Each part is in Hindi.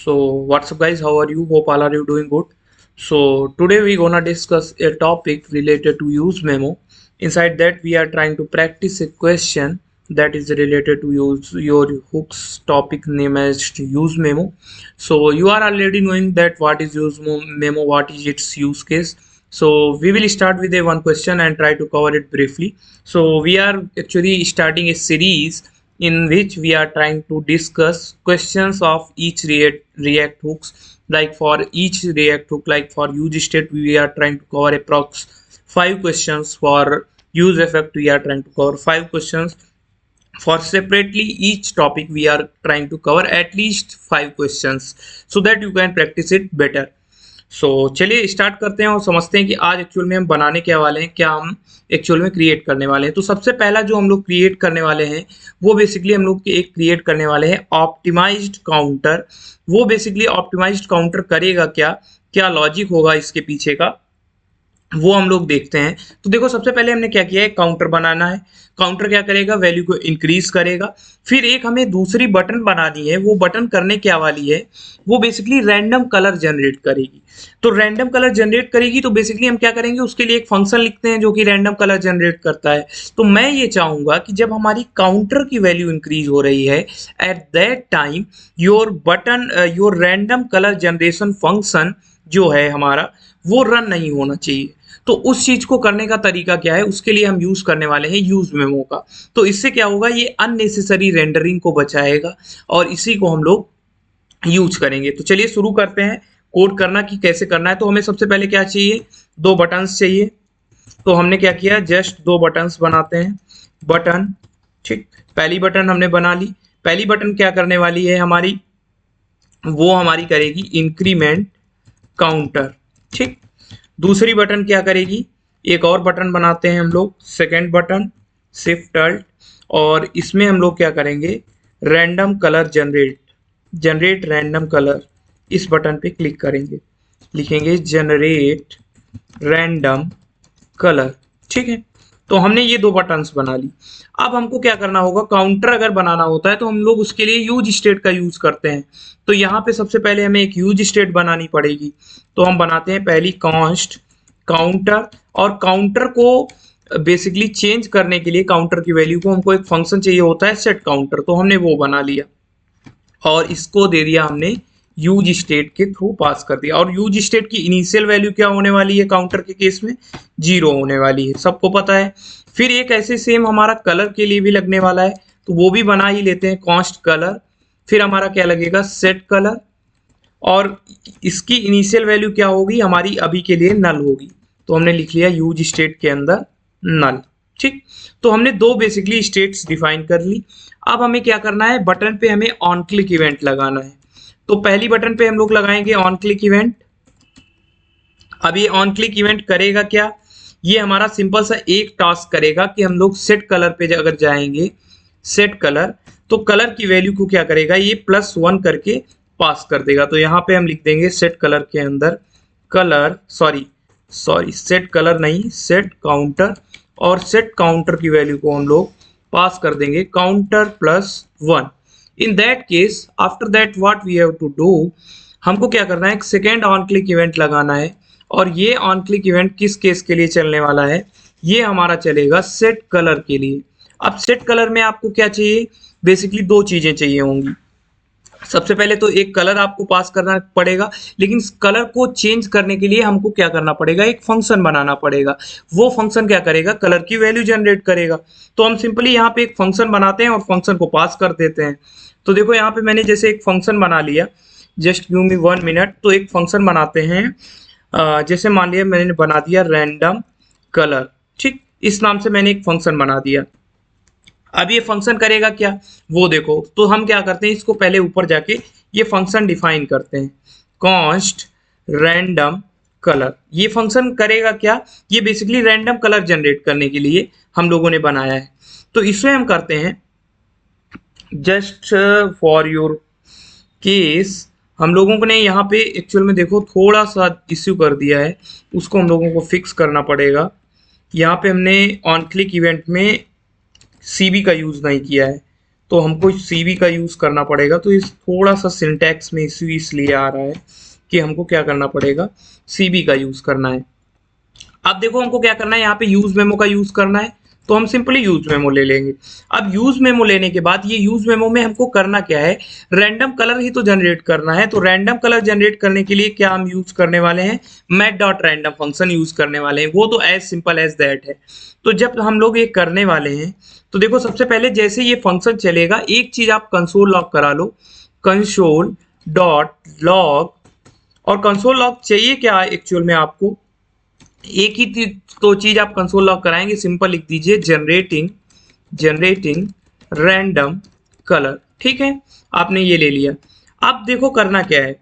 So what's up guys, how are you? Hope all are you doing good. So today we gonna discuss a topic related to use memo. Inside that we are trying to practice a question that is related to use your hooks topic name as use memo. So you are already knowing that what is use memo, what is its use case. So we will start with a one question and try to cover it briefly. So we are actually starting a series in which we are trying to discuss questions of each react hooks. Like for each react hook, like for use state we are trying to cover approx 5 questions. For use effect we are trying to cover 5 questions. For separately each topic we are trying to cover at least 5 questions so that you can practice it better. सो चलिए स्टार्ट करते हैं और समझते हैं कि आज एक्चुअल में हम बनाने क्या वाले हैं, क्या हम एक्चुअल में क्रिएट करने वाले हैं। तो सबसे पहला जो हम लोग क्रिएट करने वाले हैं वो बेसिकली हम लोग एक क्रिएट करने वाले हैं ऑप्टिमाइज्ड काउंटर। वो बेसिकली ऑप्टिमाइज्ड काउंटर करेगा क्या, क्या लॉजिक होगा इसके पीछे का, वो हम लोग देखते हैं। तो देखो सबसे पहले हमने क्या किया है, काउंटर बनाना है। काउंटर क्या करेगा, वैल्यू को इंक्रीज करेगा। फिर एक हमें दूसरी बटन बनानी है, वो बटन करने क्या वाली है, वो बेसिकली रैंडम कलर जनरेट करेगी। तो रैंडम कलर जनरेट करेगी तो बेसिकली हम क्या करेंगे, उसके लिए एक फंक्शन लिखते हैं जो कि रैंडम कलर जनरेट करता है। तो मैं ये चाहूंगा कि जब हमारी काउंटर की वैल्यू इंक्रीज हो रही है at that time your random colour generation function जो है हमारा वो रन नहीं होना चाहिए। तो उस चीज को करने का तरीका क्या है, उसके लिए हम यूज करने वाले हैं यूज मेमो का। तो इससे क्या होगा, ये अननेसेसरी रेंडरिंग को बचाएगा और इसी को हम लोग यूज करेंगे। तो चलिए शुरू करते हैं कोड करना कि कैसे करना है। तो हमें सबसे पहले क्या चाहिए, 2 बटन्स चाहिए। तो हमने क्या किया, जस्ट 2 बटन्स बनाते हैं। बटन, ठीक, पहली बटन हमने बना ली। पहली बटन क्या करने वाली है हमारी, वो हमारी करेगी इंक्रीमेंट काउंटर, ठीक। दूसरी बटन क्या करेगी, एक और बटन बनाते हैं हम लोग, सेकेंड बटन शिफ्ट अल्ट, और इसमें हम लोग क्या करेंगे, random colour generate random colour, इस बटन पे क्लिक करेंगे, लिखेंगे जनरेट रैंडम कलर, ठीक है। तो हमने ये 2 बटन्स बना ली। अब हमको क्या करना होगा, काउंटर अगर बनाना होता है तो हम लोग उसके लिए यूज स्टेट का यूज करते हैं। तो यहाँ पे सबसे पहले हमें एक यूज स्टेट बनानी पड़ेगी। तो हम बनाते हैं पहली कॉन्स्ट काउंटर, और काउंटर को बेसिकली चेंज करने के लिए काउंटर की वैल्यू को हमको एक फंक्शन चाहिए होता है सेट काउंटर। तो हमने वो बना लिया और इसको दे दिया हमने यूज स्टेट के थ्रू पास कर दिया। और यूज स्टेट की इनिशियल वैल्यू क्या होने वाली है, काउंटर के केस में 0 होने वाली है, सबको पता है। फिर एक ऐसे सेम हमारा कलर के लिए भी लगने वाला है, तो वो भी बना ही लेते हैं, कॉन्स्ट कलर। फिर हमारा क्या लगेगा, सेट कलर, और इसकी इनिशियल वैल्यू क्या होगी हमारी, अभी के लिए नल होगी। तो हमने लिख लिया यूज स्टेट के अंदर नल, ठीक। तो हमने 2 बेसिकली स्टेट्स डिफाइन कर ली। अब हमें क्या करना है, बटन पे हमें ऑन क्लिक इवेंट लगाना है। तो पहली बटन पे हम लोग लगाएंगे ऑन क्लिक इवेंट। अब ये ऑन क्लिक इवेंट करेगा क्या, ये हमारा सिंपल सा एक टास्क करेगा कि हम लोग सेट कलर पे अगर जाएंगे, सेट कलर, तो कलर की वैल्यू को क्या करेगा, ये +1 करके पास कर देगा। तो यहाँ पे हम लिख देंगे सेट कलर के अंदर कलर, सॉरी सेट कलर नहीं, सेट काउंटर, और सेट काउंटर की वैल्यू को हम लोग पास कर देंगे counter +1। In that case after that what we have to do, हमको क्या करना है, एक सेकेंड ऑन क्लिक इवेंट लगाना है। और ये ऑन क्लिक इवेंट किस केस के लिए चलने वाला है, ये हमारा चलेगा सेट कलर के लिए। अब सेट कलर में आपको क्या चाहिए, बेसिकली 2 चीजें चाहिए होंगी। सबसे पहले तो एक कलर आपको पास करना पड़ेगा, लेकिन कलर को चेंज करने के लिए हमको क्या करना पड़ेगा, एक फंक्शन बनाना पड़ेगा। वो फंक्शन क्या करेगा, कलर की वैल्यू जनरेट करेगा। तो हम सिंपली यहाँ पे एक फंक्शन बनाते हैं और फंक्शन को पास कर देते हैं। तो देखो यहाँ पे मैंने जैसे एक फंक्शन बना लिया, जस्ट गिव मी 1 मिनट। तो एक फंक्शन बनाते हैं, जैसे मान लिया मैंने बना दिया रैंडम कलर, ठीक, इस नाम से मैंने एक फंक्शन बना दिया। अब ये फंक्शन करेगा क्या, वो देखो। तो हम क्या करते हैं, इसको पहले ऊपर जाके ये फंक्शन डिफाइन करते हैं, कॉन्स्ट रैंडम कलर। ये फंक्शन करेगा क्या, ये बेसिकली रैंडम कलर जनरेट करने के लिए हम लोगों ने बनाया है। तो इसमें हम करते हैं, जस्ट फॉर योर केस, हम लोगों ने यहाँ पे एक्चुअल में देखो थोड़ा सा इश्यू कर दिया है, उसको हम लोगों को फिक्स करना पड़ेगा। यहाँ पे हमने ऑन क्लिक इवेंट में CB का यूज नहीं किया है, तो हमको सीबी का यूज करना पड़ेगा। तो इस थोड़ा सा सिंटैक्स में इशू इसलिए आ रहा है कि हमको क्या करना पड़ेगा, सीबी का यूज करना है। अब देखो हमको क्या करना है, यहाँ पे यूज मेमो का यूज करना है, तो हम सिंपली यूज मेमो ले लेंगे। अब यूज मेमो लेने के बाद ये यूज मेमो में हमको करना क्या है, रैंडम कलर ही तो जनरेट करना है। तो रैंडम कलर जनरेट करने के लिए क्या हम यूज करने वाले हैं, math dot random function use करने वाले हैं। वो तो एज सिंपल एज दैट है। तो जब हम लोग ये करने वाले हैं, तो देखो सबसे पहले जैसे ये फंक्शन चलेगा, एक चीज आप कंसोल लॉग करा लो, कंसोल डॉट लॉग। और कंसोल लॉग चाहिए क्या एक्चुअल में आपको, एक ही तो चीज आप कंसोल लॉग कराएंगे, सिंपल लिख दीजिए जनरेटिंग रैंडम कलर। ठीक है, आपने ये ले लिया। अब देखो करना क्या है,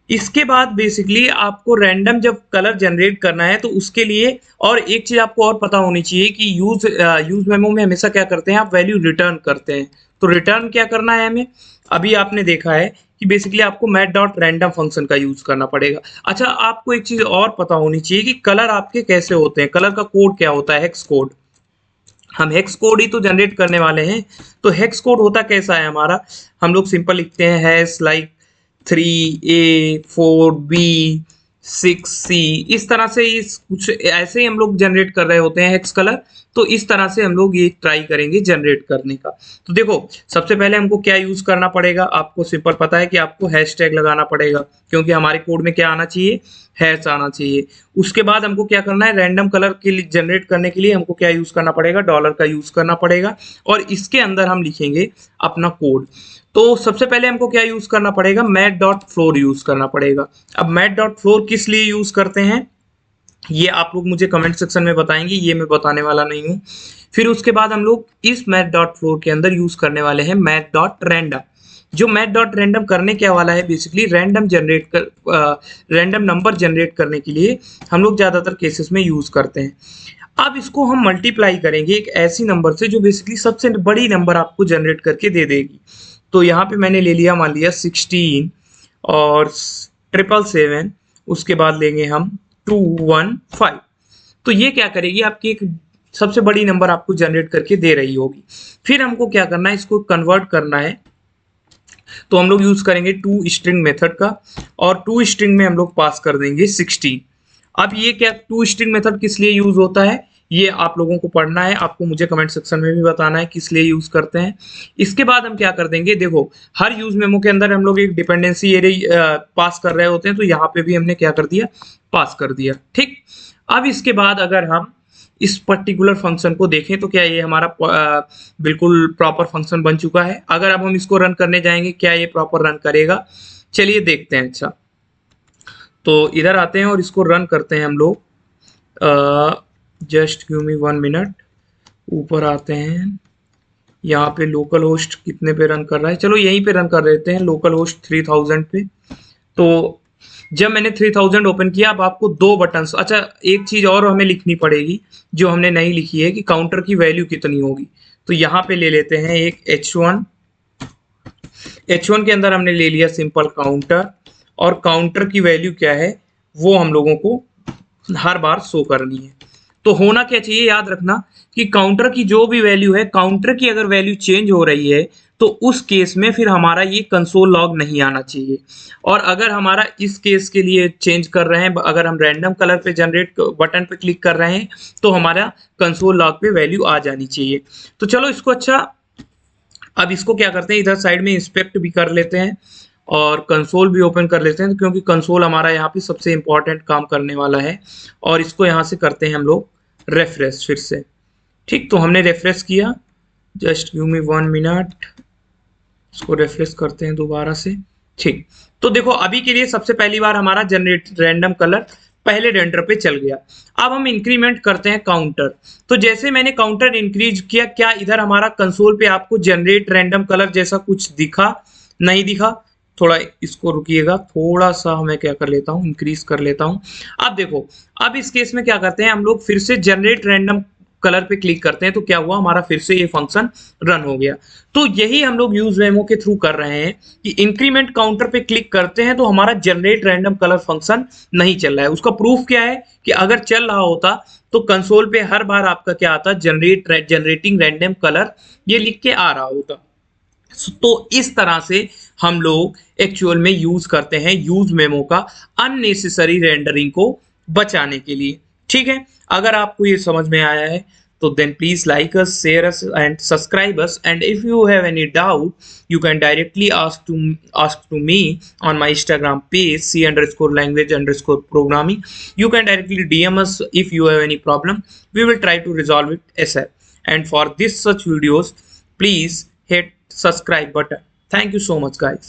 इसके बाद बेसिकली आपको रैंडम जब कलर जनरेट करना है तो उसके लिए और एक चीज आपको और पता होनी चाहिए कि यूज मेमो में हमेशा क्या करते हैं, आप वैल्यू रिटर्न करते हैं। तो रिटर्न क्या करना है हमें, अभी आपने देखा है कि बेसिकली आपको मैथ डॉट रैंडम फंक्शन का यूज करना पड़ेगा। अच्छा, आपको एक चीज और पता होनी चाहिए कि कलर आपके कैसे होते हैं, कलर का कोड क्या होता है, हेक्स कोड। हम हेक्स कोड ही तो जनरेट करने वाले हैं। तो हेक्स कोड होता कैसा है हमारा, हम लोग सिंपल लिखते हैं hash like 3A 4B 6C, इस तरह से इस कुछ ऐसे ही हम लोग जनरेट कर रहे होते हैं हेक्स कलर। तो इस तरह से हम लोग ये ट्राई करेंगे जनरेट करने का। तो देखो सबसे पहले हमको क्या यूज करना पड़ेगा, आपको सिंपल पता है कि आपको हैशटैग लगाना पड़ेगा, क्योंकि हमारे कोड में क्या आना चाहिए, हैश आना चाहिए। उसके बाद हमको क्या करना है, रैंडम कलर के लिए जनरेट करने के लिए हमको क्या यूज करना पड़ेगा, डॉलर का यूज करना पड़ेगा। और इसके अंदर हम लिखेंगे अपना कोड। तो सबसे पहले हमको क्या यूज करना पड़ेगा, मैथ डॉट फ्लोर यूज करना पड़ेगा। अब मैथ डॉट फ्लोर किस लिए यूज करते हैं, ये आप लोग मुझे कमेंट सेक्शन में बताएंगे, ये मैं बताने वाला नहीं हूँ। फिर उसके बाद हम लोग इस मैथ डॉट फ्लोर के अंदर यूज करने वाले हैं मैथ डॉट रैंडम। जो मैथ डॉट रैंडम करने क्या वाला है, बेसिकली रैंडम नंबर जनरेट करने के लिए हम लोग ज्यादातर केसेस में यूज करते हैं। अब इसको हम मल्टीप्लाई करेंगे एक ऐसी नंबर से जो बेसिकली सबसे बड़ी नंबर आपको जनरेट करके दे देगी। तो यहाँ पे मैंने ले लिया, मान लिया 16 और 777, उसके बाद लेंगे हम 215। तो ये क्या करेगी, आपकी एक सबसे बड़ी नंबर आपको जनरेट करके दे रही होगी। फिर हमको क्या करना है, इसको कन्वर्ट करना है। तो हम लोग यूज करेंगे टू स्ट्रिंग मेथड का, और टू स्ट्रिंग में हम लोग पास कर देंगे 16। अब ये क्या टू स्ट्रिंग मेथड किस लिए यूज होता है, ये आप लोगों को पढ़ना है, आपको मुझे कमेंट सेक्शन में भी बताना है किस लिए यूज करते हैं। इसके बाद हम क्या कर देंगे, देखो हर यूज मेमो के अंदर हम लोग एक डिपेंडेंसी एरे पास कर रहे होते हैं, तो यहाँ पे भी हमने क्या कर दिया, पास कर दिया। ठीक, अब इसके बाद अगर हम इस पर्टिकुलर फंक्शन को देखें तो क्या ये हमारा बिल्कुल प्रॉपर फंक्शन बन चुका है। अगर अब हम इसको रन करने जाएंगे, क्या ये प्रॉपर रन करेगा, चलिए देखते हैं। अच्छा, तो इधर आते हैं और इसको रन करते हैं हम लोग। Just give me 1 minute. ऊपर आते हैं, यहाँ पे लोकल होस्ट कितने पे रन कर रहा है, चलो यहीं पे रन कर देते हैं, लोकल होस्ट 3000 पे। तो जब मैंने 3000 ओपन किया, अब आपको दो बटन, अच्छा एक चीज और हमें लिखनी पड़ेगी जो हमने नहीं लिखी है, कि काउंटर की वैल्यू कितनी होगी। तो यहाँ पे ले लेते हैं एक H1 के अंदर हमने ले लिया सिंपल काउंटर, और काउंटर की वैल्यू क्या है वो हम लोगों को हर बार शो करनी है। तो होना क्या चाहिए, याद रखना कि काउंटर की जो भी वैल्यू है, काउंटर की अगर वैल्यू चेंज हो रही है तो उस केस में फिर हमारा ये कंसोल लॉग नहीं आना चाहिए। और अगर हमारा इस केस के लिए चेंज कर रहे हैं, अगर हम रैंडम कलर पे जनरेट बटन पे क्लिक कर रहे हैं, तो हमारा कंसोल लॉग पे वैल्यू आ जानी चाहिए। तो चलो इसको, अच्छा अब इसको क्या करते हैं, इधर साइड में इंस्पेक्ट भी कर लेते हैं और कंसोल भी ओपन कर लेते हैं, क्योंकि कंसोल हमारा यहाँ पे सबसे इंपॉर्टेंट काम करने वाला है। और इसको यहाँ से करते हैं हम लोग रेफ्रेश फिर से। ठीक, तो हमने रेफ्रेश किया, जस्ट गिव मी 1 मिनट, इसको रेफ्रेश करते हैं दोबारा से। ठीक, तो देखो अभी के लिए सबसे पहली बार हमारा जनरेट रैंडम कलर पहले रेंडर पे चल गया। अब हम इंक्रीमेंट करते हैं काउंटर। तो जैसे मैंने काउंटर इंक्रीज किया, क्या इधर हमारा कंसोल पे आपको जनरेट रैंडम कलर जैसा कुछ दिखा, नहीं दिखा? थोड़ा इसको रुकिएगा, थोड़ा सा मैं क्या कर लेता हूँ, इंक्रीज कर लेता हूँ। अब देखो, अब इस केस में क्या करते हैं हम लोग, फिर से जनरेट रैंडम कलर पे क्लिक करते हैं, तो क्या हुआ, हमारा फिर से ये फंक्शन रन हो गया। तो यही हम लोग यूज मेमो के थ्रू कर रहे हैं कि इंक्रीमेंट काउंटर पे क्लिक करते हैं तो हमारा जनरेट रैंडम कलर फंक्शन नहीं चल रहा है। उसका प्रूफ क्या है कि अगर चल रहा होता तो कंसोल पे हर बार आपका क्या आता, जनरेटिंग रैंडम कलर ये लिख के आ रहा होता। तो इस तरह से हम लोग एक्चुअल में यूज करते हैं यूज मेमो का अननेसेसरी रेंडरिंग को बचाने के लिए। ठीक है, अगर आपको ये समझ में आया है तो then please like us, share us and subscribe us, and if you have any doubt you can directly ask to me on my Instagram page c_language_programming. You can directly DM us if you have any problem. We will try to resolve it ASAP. And for this such videos, please hit subscribe button. Thank you so much, guys.